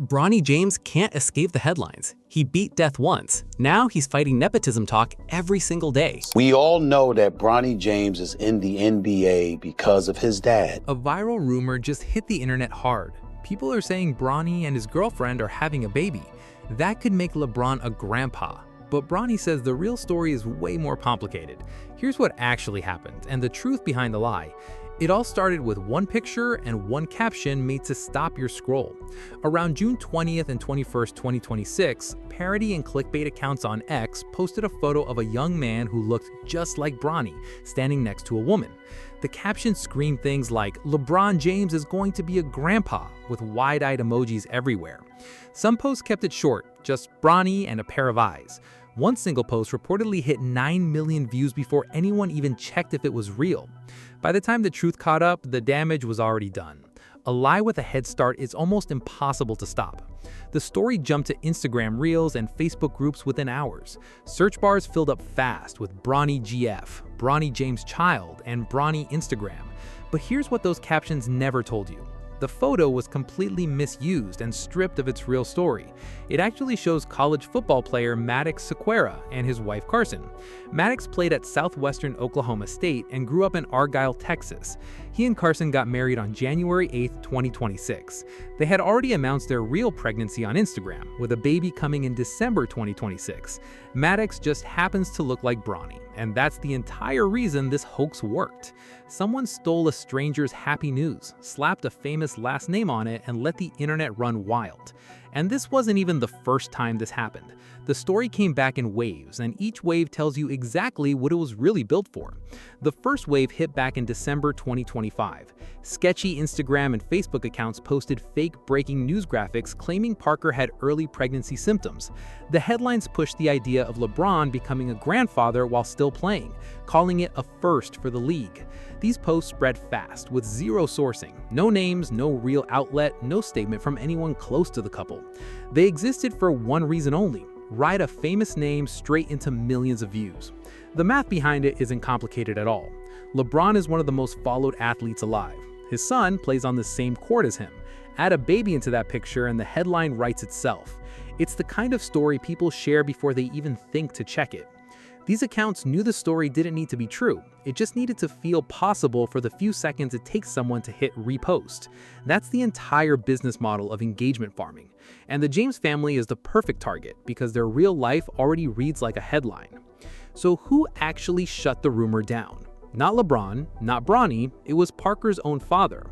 Bronny James can't escape the headlines. He beat death once. Now he's fighting nepotism talk every single day. We all know that Bronny James is in the NBA because of his dad. A viral rumor just hit the internet hard. People are saying Bronny and his girlfriend are having a baby. That could make LeBron a grandpa. But Bronny says the real story is way more complicated. Here's what actually happened and the truth behind the lie. It all started with one picture and one caption made to stop your scroll. Around June 20th and 21st, 2026, parody and clickbait accounts on X posted a photo of a young man who looked just like Bronny, standing next to a woman. The caption screamed things like, "LeBron James is going to be a grandpa," with wide-eyed emojis everywhere. Some posts kept it short, just Bronny and a pair of eyes. One single post reportedly hit 9 million views before anyone even checked if it was real. By the time the truth caught up, the damage was already done. A lie with a head start is almost impossible to stop. The story jumped to Instagram Reels and Facebook groups within hours. Search bars filled up fast with Bronny GF, Bronny James Child, and Bronny Instagram. But here's what those captions never told you. The photo was completely misused and stripped of its real story. It actually shows college football player Maddox Sequeira and his wife Carson. Maddox played at Southwestern Oklahoma State and grew up in Argyle, Texas. He and Carson got married on January 8, 2026. They had already announced their real pregnancy on Instagram, with a baby coming in December 2026. Maddox just happens to look like Bronny, and that's the entire reason this hoax worked. Someone stole a stranger's happy news, slapped a famous last name on it, and let the internet run wild. And this wasn't even the first time this happened. The story came back in waves, and each wave tells you exactly what it was really built for. The first wave hit back in December 2025. Sketchy Instagram and Facebook accounts posted fake breaking news graphics claiming Parker had early pregnancy symptoms. The headlines pushed the idea of LeBron becoming a grandfather while still playing, calling it a first for the league. These posts spread fast, with zero sourcing, no names, no real outlet, no statement from anyone close to the couple. They existed for one reason only: ride a famous name straight into millions of views. The math behind it isn't complicated at all. LeBron is one of the most followed athletes alive. His son plays on the same court as him. Add a baby into that picture and the headline writes itself. It's the kind of story people share before they even think to check it. These accounts knew the story didn't need to be true. It just needed to feel possible for the few seconds it takes someone to hit repost. That's the entire business model of engagement farming. And the James family is the perfect target because their real life already reads like a headline. So who actually shut the rumor down? Not LeBron, not Bronny, it was Parker's own father.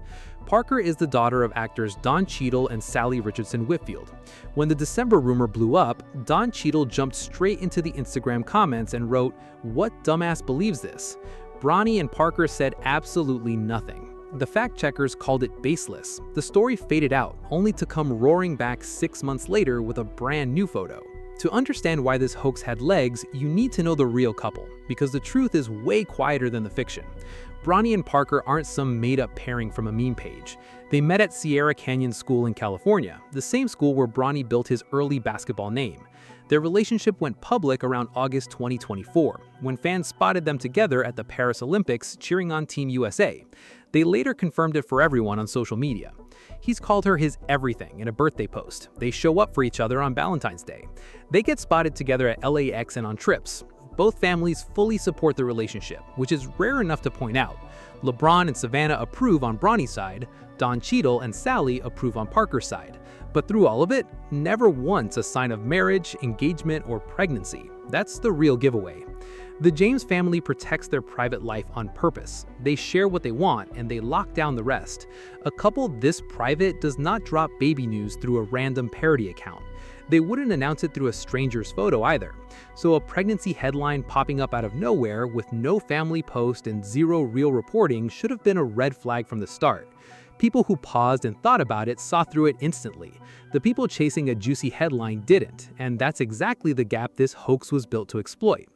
Parker is the daughter of actors Don Cheadle and Sally Richardson Whitfield. When the December rumor blew up, Don Cheadle jumped straight into the Instagram comments and wrote, "What dumbass believes this?" Bronny and Parker said absolutely nothing. The fact-checkers called it baseless. The story faded out, only to come roaring back 6 months later with a brand new photo. To understand why this hoax had legs, you need to know the real couple, because the truth is way quieter than the fiction. Bronny and Parker aren't some made-up pairing from a meme page. They met at Sierra Canyon School in California, the same school where Bronny built his early basketball name. Their relationship went public around August 2024, when fans spotted them together at the Paris Olympics cheering on Team USA. They later confirmed it for everyone on social media. He's called her his everything in a birthday post. They show up for each other on Valentine's Day. They get spotted together at LAX and on trips. Both families fully support the relationship, which is rare enough to point out. LeBron and Savannah approve on Bronny's side, Don Cheadle and Sally approve on Parker's side. But through all of it, never once a sign of marriage, engagement, or pregnancy. That's the real giveaway. The James family protects their private life on purpose. They share what they want and they lock down the rest. A couple this private does not drop baby news through a random parody account. They wouldn't announce it through a stranger's photo either. So a pregnancy headline popping up out of nowhere with no family post and zero real reporting should have been a red flag from the start. People who paused and thought about it saw through it instantly. The people chasing a juicy headline didn't, and that's exactly the gap this hoax was built to exploit.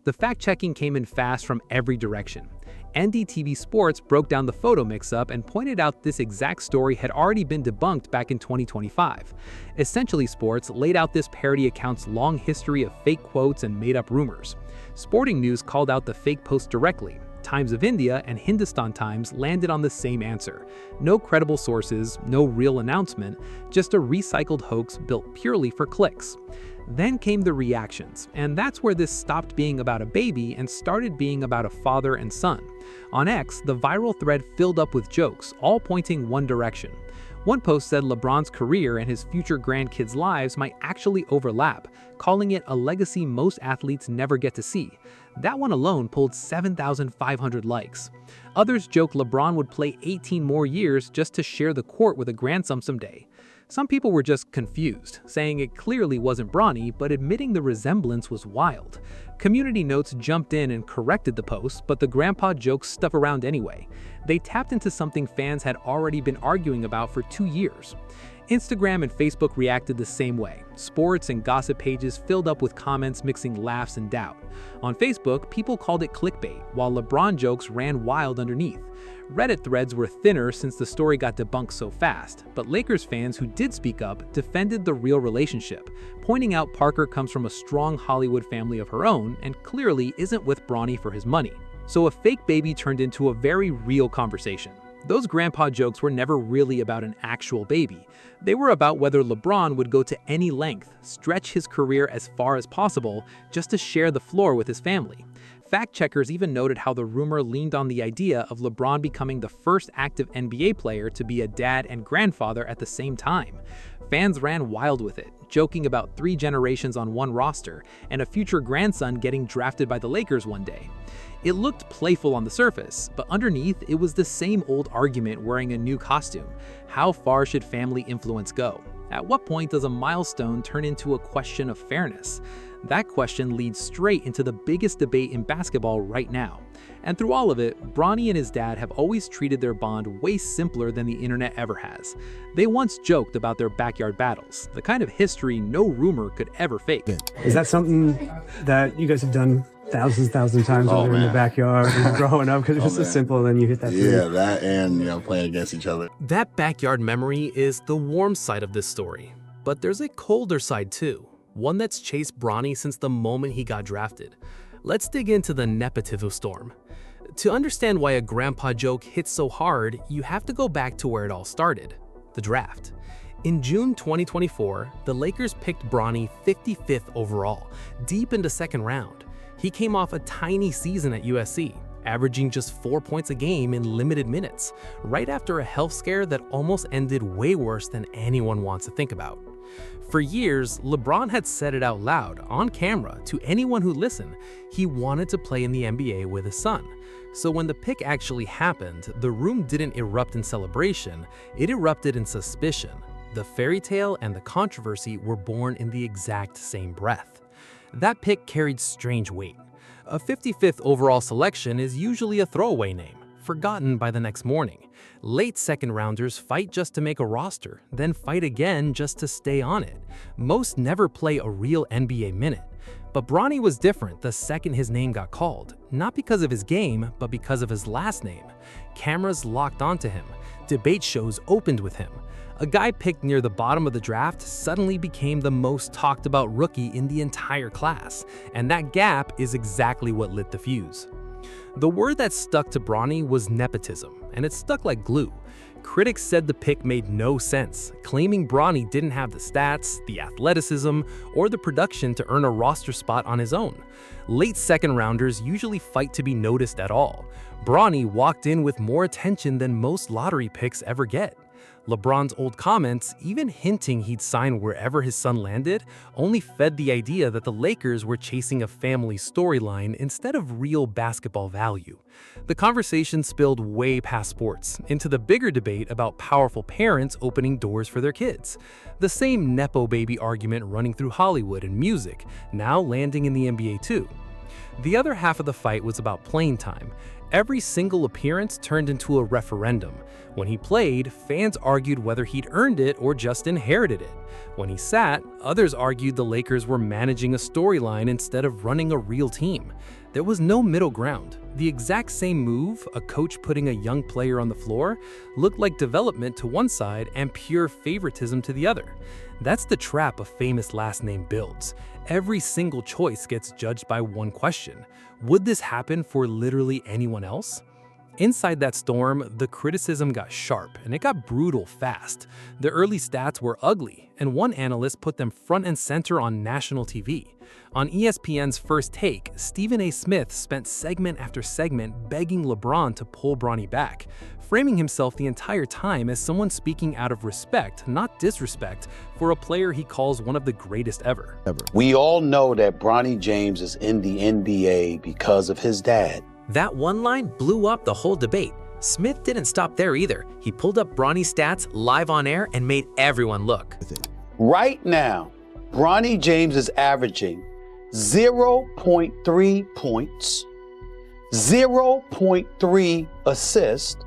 The fact-checking came in fast from every direction. NDTV Sports broke down the photo mix-up and pointed out this exact story had already been debunked back in 2025. Essentially Sports laid out this parody account's long history of fake quotes and made-up rumors. Sporting News called out the fake post directly. Times of India and Hindustan Times landed on the same answer. No credible sources, no real announcement, just a recycled hoax built purely for clicks. Then came the reactions, and that's where this stopped being about a baby and started being about a father and son. On X, the viral thread filled up with jokes, all pointing one direction. One post said LeBron's career and his future grandkids' lives might actually overlap, calling it a legacy most athletes never get to see. That one alone pulled 7,500 likes. Others joke LeBron would play 18 more years just to share the court with a grandson someday. Some people were just confused, saying it clearly wasn't Bronny, but admitting the resemblance was wild. Community Notes jumped in and corrected the post, but the grandpa jokes stuck around anyway. They tapped into something fans had already been arguing about for 2 years. Instagram and Facebook reacted the same way. Sports and gossip pages filled up with comments mixing laughs and doubt. On Facebook, people called it clickbait, while LeBron jokes ran wild underneath. Reddit threads were thinner since the story got debunked so fast, but Lakers fans who did speak up defended the real relationship, pointing out Parker comes from a strong Hollywood family of her own and clearly isn't with Bronny for his money. So a fake baby turned into a very real conversation. Those grandpa jokes were never really about an actual baby. They were about whether LeBron would go to any length, stretch his career as far as possible, just to share the floor with his family. Fact-checkers even noted how the rumor leaned on the idea of LeBron becoming the first active NBA player to be a dad and grandfather at the same time. Fans ran wild with it, joking about 3 generations on one roster and a future grandson getting drafted by the Lakers one day. It looked playful on the surface, but underneath it was the same old argument wearing a new costume. How far should family influence go? At what point does a milestone turn into a question of fairness? That question leads straight into the biggest debate in basketball right now. And through all of it, Bronny and his dad have always treated their bond way simpler than the internet ever has. They once joked about their backyard battles, the kind of history no rumor could ever fake. Is that something that you guys have done thousands of times when you're in the backyard and growing up? Because it's just so simple, and then you hit that thing. Yeah, that and, playing against each other. That backyard memory is the warm side of this story. But there's a colder side too, one that's chased Bronny since the moment he got drafted. Let's dig into the nepotism storm. To understand why a grandpa joke hits so hard, you have to go back to where it all started, the draft. In June 2024, the Lakers picked Bronny 55th overall, deep into second round. He came off a tiny season at USC, averaging just 4 points a game in limited minutes, right after a health scare that almost ended way worse than anyone wants to think about. For years, LeBron had said it out loud, on camera, to anyone who listened. He wanted to play in the NBA with his son. So when the pick actually happened, the room didn't erupt in celebration, it erupted in suspicion. The fairy tale and the controversy were born in the exact same breath. That pick carried strange weight. A 55th overall selection is usually a throwaway name, forgotten by the next morning. Late second-rounders fight just to make a roster, then fight again just to stay on it. Most never play a real NBA minute. But Bronny was different the second his name got called, not because of his game, but because of his last name. Cameras locked onto him. Debate shows opened with him. A guy picked near the bottom of the draft suddenly became the most talked about rookie in the entire class, and that gap is exactly what lit the fuse. The word that stuck to Bronny was nepotism, and it stuck like glue. Critics said the pick made no sense, claiming Bronny didn't have the stats, the athleticism, or the production to earn a roster spot on his own. Late second-rounders usually fight to be noticed at all. Bronny walked in with more attention than most lottery picks ever get. LeBron's old comments, even hinting he'd sign wherever his son landed, only fed the idea that the Lakers were chasing a family storyline instead of real basketball value. The conversation spilled way past sports, into the bigger debate about powerful parents opening doors for their kids. The same nepo baby argument running through Hollywood and music, now landing in the NBA too. The other half of the fight was about playing time. Every single appearance turned into a referendum. When he played, fans argued whether he'd earned it or just inherited it. When he sat, others argued the Lakers were managing a storyline instead of running a real team. There was no middle ground. The exact same move, a coach putting a young player on the floor, looked like development to one side and pure favoritism to the other. That's the trap a famous last name builds. Every single choice gets judged by one question. Would this happen for literally anyone else? Inside that storm, the criticism got sharp and it got brutal fast. The early stats were ugly, and one analyst put them front and center on national TV. On ESPN's First Take, Stephen A. Smith spent segment after segment begging LeBron to pull Bronny back, framing himself the entire time as someone speaking out of respect, not disrespect, for a player he calls one of the greatest ever. We all know that Bronny James is in the NBA because of his dad. That one line blew up the whole debate. Smith didn't stop there either. He pulled up Bronny's stats live on air and made everyone look. Right now, Bronny James is averaging 0.3 points, 0.3 assists,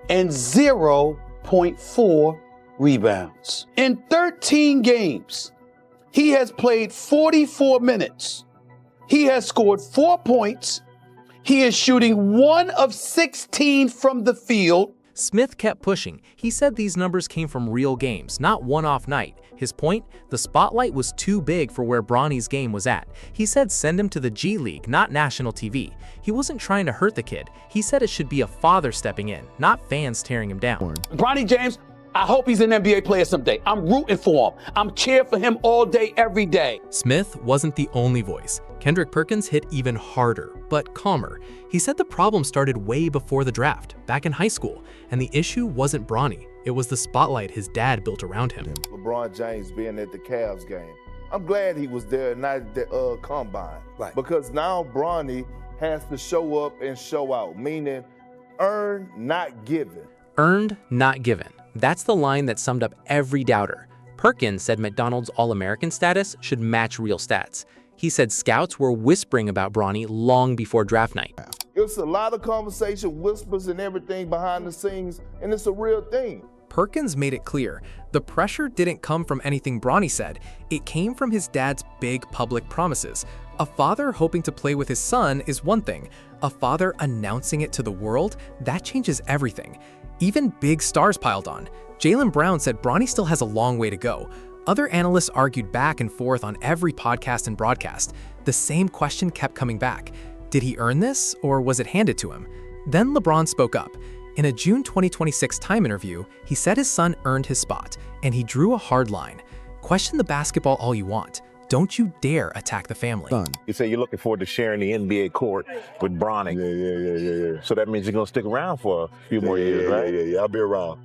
and 0.4 rebounds. In 13 games, he has played 44 minutes. He has scored 4 points. He is shooting 1 of 16 from the field. Smith kept pushing. He said these numbers came from real games, not one-off night. His point? The spotlight was too big for where Bronny's game was at. He said send him to the G League, not national TV. He wasn't trying to hurt the kid. He said it should be a father stepping in, not fans tearing him down. Bronny James, I hope he's an NBA player someday. I'm rooting for him. I'm cheering for him all day, every day. Smith wasn't the only voice. Kendrick Perkins hit even harder, but calmer. He said the problem started way before the draft, back in high school, and the issue wasn't Bronny. It was the spotlight his dad built around him. LeBron James being at the Cavs game. I'm glad he was there and not at the combine. Right. Because now Bronny has to show up and show out, meaning earned, not given. Earned, not given. That's the line that summed up every doubter. Perkins said McDonald's All-American status should match real stats. He said scouts were whispering about Bronny long before draft night. It's a lot of conversation, whispers and everything behind the scenes, and it's a real thing. Perkins made it clear, the pressure didn't come from anything Bronny said, it came from his dad's big public promises. A father hoping to play with his son is one thing. A father announcing it to the world, that changes everything. Even big stars piled on. Jaylen Brown said Bronny still has a long way to go. Other analysts argued back and forth on every podcast and broadcast. The same question kept coming back. Did he earn this, or was it handed to him? Then LeBron spoke up. In a June 2026 Time interview, he said his son earned his spot, and he drew a hard line. Question the basketball all you want. Don't you dare attack the family. You say you're looking forward to sharing the NBA court with Bronny. Yeah. So that means you're going to stick around for a few more years, right? Yeah. I'll be around.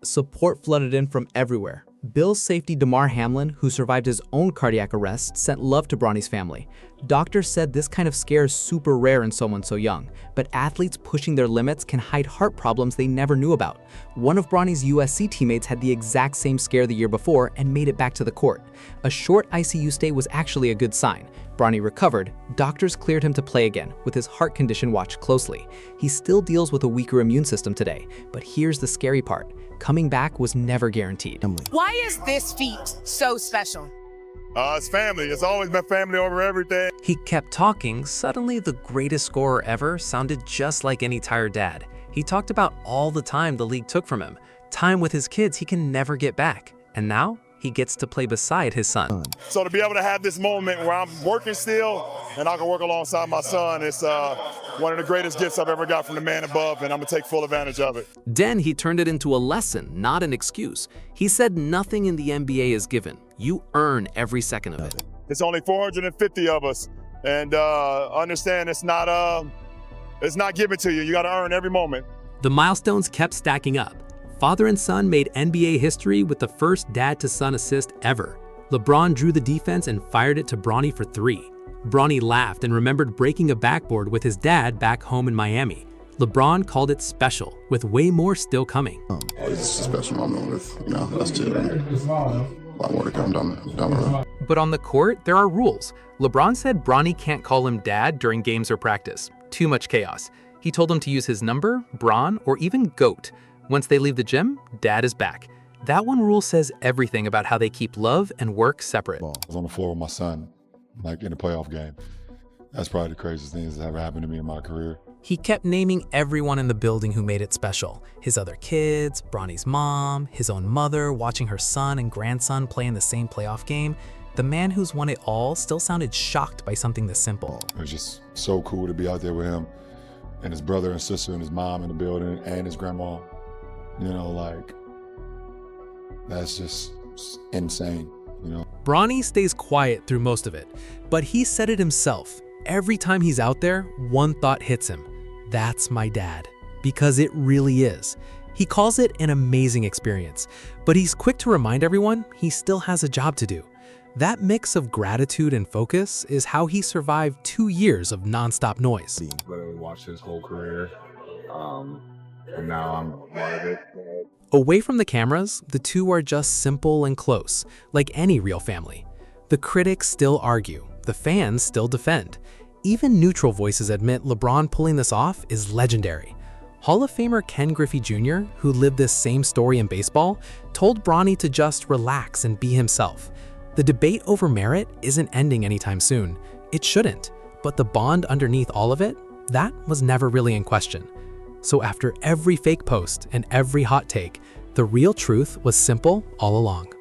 Support flooded in from everywhere. Bills safety Damar Hamlin, who survived his own cardiac arrest, sent love to Bronny's family. Doctors said this kind of scare is super rare in someone so young, but athletes pushing their limits can hide heart problems they never knew about. One of Bronny's USC teammates had the exact same scare the year before and made it back to the court. A short ICU stay was actually a good sign. Bronny recovered, doctors cleared him to play again, with his heart condition watched closely. He still deals with a weaker immune system today, but here's the scary part. Coming back was never guaranteed. Why is this feat so special? It's family. It's always been family over everything. He kept talking. Suddenly, the greatest scorer ever sounded just like any tired dad. He talked about all the time the league took from him, time with his kids he can never get back. And now, he gets to play beside his son. So to be able to have this moment where I'm working still and I can work alongside my son, it's one of the greatest gifts I've ever got from the man above, and I'm going to take full advantage of it. Then he turned it into a lesson, not an excuse. He said nothing in the NBA is given. You earn every second of it. It's only 450 of us, and understand it's not given to you. You got to earn every moment. The milestones kept stacking up. Father and son made NBA history with the first dad-to-son assist ever. LeBron drew the defense and fired it to Bronny for 3. Bronny laughed and remembered breaking a backboard with his dad back home in Miami. LeBron called it special, with way more still coming. It's a special moment with, us two. A lot more to come down the road. But on the court, there are rules. LeBron said Bronny can't call him dad during games or practice. Too much chaos. He told him to use his number, Bron, or even GOAT. Once they leave the gym, dad is back. That one rule says everything about how they keep love and work separate. I was on the floor with my son, like in a playoff game. That's probably the craziest thing that's ever happened to me in my career. He kept naming everyone in the building who made it special. His other kids, Bronny's mom, his own mother watching her son and grandson play in the same playoff game. The man who's won it all still sounded shocked by something this simple. It was just so cool to be out there with him and his brother and sister and his mom in the building and his grandma. You know, like, that's just insane, you know. Bronny stays quiet through most of it, but he said it himself. Every time he's out there, one thought hits him. That's my dad. Because it really is. He calls it an amazing experience, but he's quick to remind everyone he still has a job to do. That mix of gratitude and focus is how he survived 2 years of nonstop noise. Literally watched his whole career, and now I'm part of it. Away from the cameras, the two are just simple and close, like any real family. The critics still argue, the fans still defend. Even neutral voices admit LeBron pulling this off is legendary. Hall of Famer Ken Griffey Jr., who lived this same story in baseball, told Bronny to just relax and be himself. The debate over merit isn't ending anytime soon. It shouldn't, but the bond underneath all of it, that was never really in question. So after every fake post and every hot take, the real truth was simple all along.